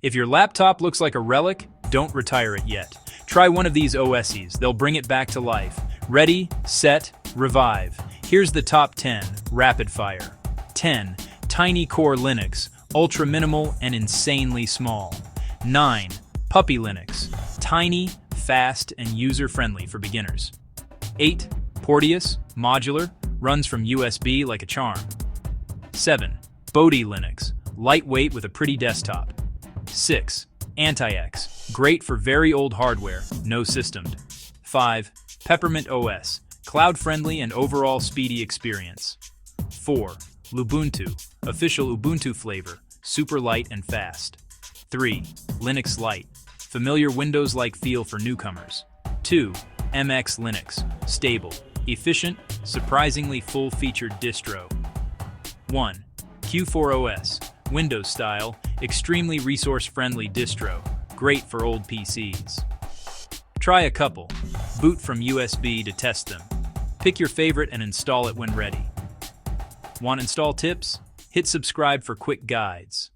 If your laptop looks like a relic, don't retire it yet. Try one of these OSes, they'll bring it back to life. Ready, set, revive. Here's the top 10, rapid fire. 10. Tiny Core Linux, ultra minimal and insanely small. 9. Puppy Linux, tiny, fast, and user-friendly for beginners. 8. Porteous, modular, runs from USB like a charm. 7. Bodhi Linux, lightweight with a pretty desktop. 6. Anti-X, great for very old hardware, no systemed. 5. Peppermint OS, cloud-friendly and overall speedy experience. 4. Lubuntu, official Ubuntu flavor, super light and fast. 3. Linux Lite, familiar Windows-like feel for newcomers. 2. MX Linux, stable, efficient, surprisingly full-featured distro. 1. Q4OS, Windows style, extremely resource-friendly distro, great for old PCs. Try a couple. Boot from USB to test them. Pick your favorite and install it when ready. Want install tips? Hit subscribe for quick guides.